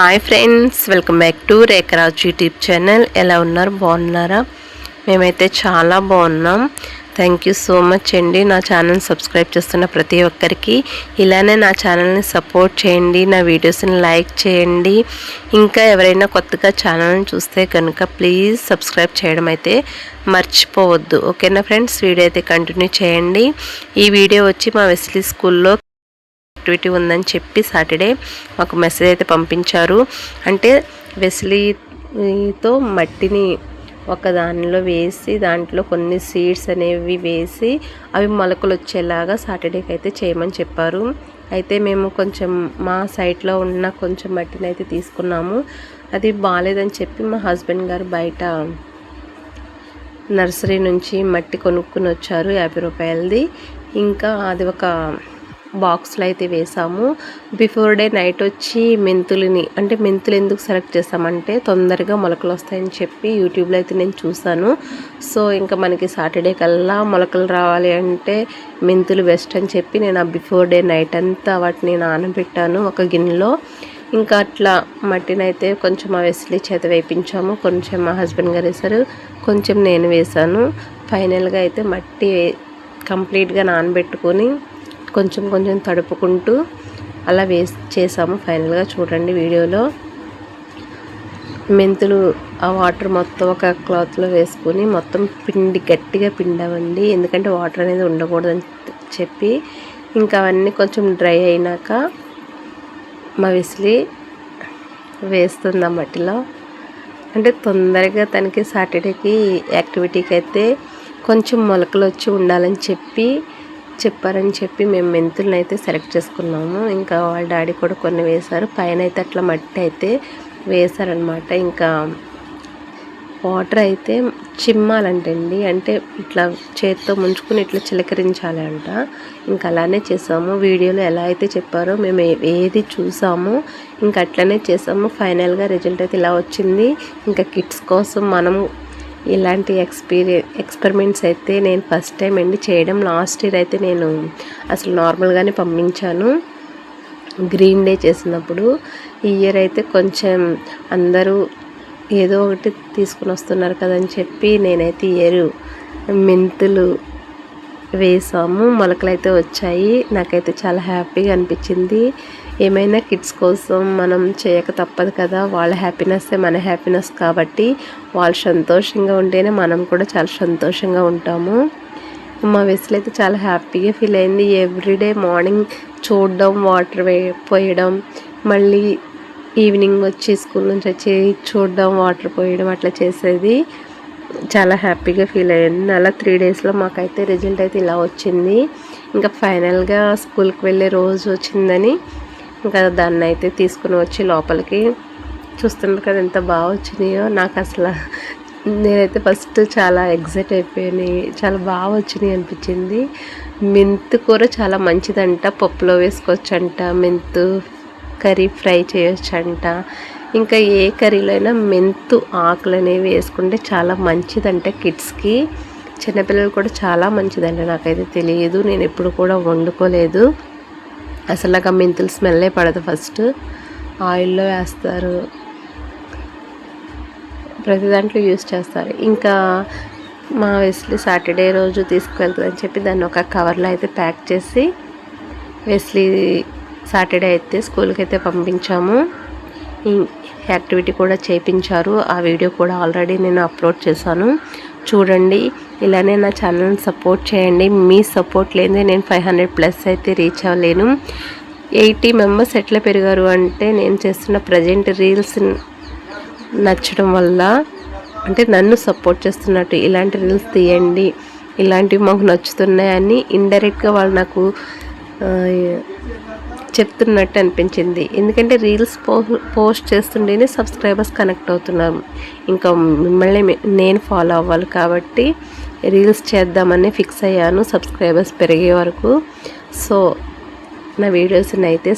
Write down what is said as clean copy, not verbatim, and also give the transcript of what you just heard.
Hi friends, welcome back to Rekharaj YouTube channel. ఎలా ఉన్నారు? బాగున్నారా? మేమైతే చాలా బాగున్నాం. థ్యాంక్ యూ సో మచ్ అండి. నా ఛానల్ సబ్స్క్రైబ్ చేస్తున్న ప్రతి ఒక్కరికి ఇలానే నా ఛానల్ని సపోర్ట్ చేయండి, నా వీడియోస్ని లైక్ చేయండి. ఇంకా ఎవరైనా కొత్తగా ఛానల్ని చూస్తే కనుక ప్లీజ్ సబ్స్క్రైబ్ చేయడం అయితే మర్చిపోవద్దు. ఓకేనా ఫ్రెండ్స్? వీడియో అయితే కంటిన్యూ చేయండి. ఈ వీడియో వచ్చి మా వెస్లీ స్కూల్లో యాక్టివిటీ ఉందని చెప్పి సాటర్డే మాకు మెసేజ్ అయితే పంపించారు. అంటే వెస్లీతో మట్టిని ఒక దానిలో వేసి దాంట్లో కొన్ని సీడ్స్ అనేవి వేసి అవి మొలకలు వచ్చేలాగా సాటర్డేకి అయితే చేయమని చెప్పారు. అయితే మేము కొంచెం మా సైట్లో ఉన్న కొంచెం మట్టిని అయితే తీసుకున్నాము. అది బాగాలేదని చెప్పి మా హస్బెండ్ గారు బయట నర్సరీ నుంచి మట్టి కొనుక్కుని వచ్చారు 50 రూపాయలది. ఇంకా అది ఒక బాక్స్లో అయితే వేసాము. బిఫోర్ డే నైట్ వచ్చి మెంతులు ఎందుకు సెలెక్ట్ చేసామంటే తొందరగా మొలకలు వస్తాయని చెప్పి యూట్యూబ్లో అయితే నేను చూసాను. సో ఇంకా మనకి సాటర్డే కల్లా మొలకలు రావాలి అంటే మెంతులు బెస్ట్ అని చెప్పి నేను ఆ బిఫోర్ డే నైట్ అంతా వాటిని నానబెట్టాను ఒక గిన్నెలో. ఇంకా అట్లా మట్టిని అయితే కొంచెం మా వెస్లీ చేత వేయించాము. కొంచెం మా హస్బెండ్ గారు వేశారు, కొంచెం నేను వేశాను. ఫైనల్గా అయితే మట్టి కంప్లీట్గా నానబెట్టుకొని కొంచెం కొంచెం తడుపుకుంటూ అలా చేసాము. ఫైనల్గా చూడండి వీడియోలో. మెంతులు ఆ వాటర్ మొత్తం ఒక క్లాత్లో వేసుకొని మొత్తం గట్టిగా పిండామండి. ఎందుకంటే వాటర్ అనేది ఉండకూడదని చెప్పి ఇంకా అవన్నీ కొంచెం డ్రై అయినాక మా వెస్లీ వేస్తుంది ఆ మట్టిలో. అంటే తొందరగా తనకి సాటర్డేకి యాక్టివిటీకి అయితే కొంచెం మొలకలు వచ్చి ఉండాలని చెప్పారని చెప్పి మేము మెంతులను అయితే సెలెక్ట్ చేసుకున్నాము. ఇంకా వాళ్ళ డాడీ కూడా కొన్ని వేశారు. పైన అయితే అట్లా మట్టి అయితే వేశారనమాట. ఇంకా వాటర్ అయితే చిమ్మాలంటండి, అంటే ఇట్లా చేతితో ముంచుకుని ఇట్లా చిలకరించాలి అంట. ఇంకా అలానే చేసాము. వీడియోలో ఎలా అయితే చెప్పారో మేము ఏది చూసామో ఇంకా అట్లనే చేసాము. ఫైనల్గా రిజల్ట్ అయితే ఇలా వచ్చింది. ఇంకా కిడ్స్ కోసం మనం ఇలాంటి ఎక్స్పెరిమెంట్స్ అయితే నేను ఫస్ట్ టైం అండి చేయడం. లాస్ట్ ఇయర్ అయితే నేను అసలు నార్మల్గానే పంపించాను గ్రీన్ డే చేసినప్పుడు. ఈ ఇయర్ అయితే కొంచెం అందరూ ఏదో ఒకటి తీసుకుని వస్తున్నారు కదని చెప్పి నేనైతే ఇయర్ మెంతులు వేసాము. మొలకలు అయితే వచ్చాయి. నాకైతే చాలా హ్యాపీగా అనిపించింది. ఏమైనా కిడ్స్ కోసం మనం చేయక తప్పదు కదా. వాళ్ళ హ్యాపీనెస్సే మన హ్యాపీనెస్ కాబట్టి వాళ్ళు సంతోషంగా ఉంటేనే మనం కూడా చాలా సంతోషంగా ఉంటాము. మా వెస్లీ అయితే చాలా హ్యాపీగా ఫీల్ అయింది. ఎవ్రీడే మార్నింగ్ చూడడం, వాటర్ పోయడం, మళ్ళీ ఈవినింగ్ వచ్చి స్కూల్ నుంచి వచ్చి చూడడం, వాటర్ పోయడం అట్లా చేసేది. చాలా హ్యాపీగా ఫీల్ అయ్యింది. అలా 3 డేస్లో మాకైతే రిజల్ట్ అయితే ఇలా వచ్చింది. ఇంకా ఫైనల్గా స్కూల్కి వెళ్ళే రోజు వచ్చిందని ఇంకా దాన్ని అయితే తీసుకుని వచ్చి లోపలికి చూస్తున్నారు కదా ఎంత బాగా వచ్చినాయో. నాకు అసలు నేనైతే ఫస్ట్ చాలా ఎగ్జైట్ అయిపోయాను. చాలా బాగా వచ్చినాయి అనిపించింది. మెంతు కూర చాలా మంచిదంట, పప్పులో వేసుకోవచ్చంట. మెంతు కర్రీ ఫ్రై చేయొచ్చంట. ఇంకా ఏ కర్రీలో అయినా మెంతు ఆకులు అనేవి వేసుకుంటే చాలా మంచిదంట కిడ్స్కి. చిన్నపిల్లలు కూడా చాలా మంచిదంట. నాకైతే తెలియదు, నేను ఎప్పుడు కూడా వండుకోలేదు. అసలు నాకు ఆ మెంతులు స్మెల్లే పడదు. ఫస్ట్ ఆయిల్లో వేస్తారు, ప్రతి దాంట్లో యూస్ చేస్తారు. ఇంకా మా వెస్లీ సాటర్డే రోజు తీసుకువెళ్తుందని చెప్పి దాన్ని ఒక కవర్లో అయితే ప్యాక్ చేసి వెస్లీ సాటర్డే అయితే స్కూల్కి అయితే పంపించాము. యాక్టివిటీ కూడా చేయించారు. ఆ వీడియో కూడా ఆల్రెడీ నేను అప్లోడ్ చేశాను, చూడండి. ఇలానే నా ఛానల్ని సపోర్ట్ చేయండి. మీ సపోర్ట్ లేదే నేను 500+ అయితే రీచ్ అవ్వలేను. 80 మెంబర్స్ ఎట్లా పెరిగారు అంటే నేను చేస్తున్న ప్రజెంట్ రీల్స్ నచ్చడం వల్ల, అంటే నన్ను సపోర్ట్ చేస్తున్నట్టు ఇలాంటి రీల్స్ తీయండి, ఇలాంటివి మాకు నచ్చుతున్నాయని ఇండైరెక్ట్గా వాళ్ళు నాకు చెప్తున్నట్టు అనిపించింది. ఎందుకంటే రీల్స్ పోస్ట్ చేస్తుంటేనే సబ్స్క్రైబర్స్ కనెక్ట్ అవుతున్నారు. ఇంకా మిమ్మల్ని నేను ఫాలో అవ్వాలి కాబట్టి రీల్స్ చేద్దామని ఫిక్స్ అయ్యాను సబ్స్క్రైబర్స్ పెరిగే వరకు. సో నా వీడియోస్ని అయితే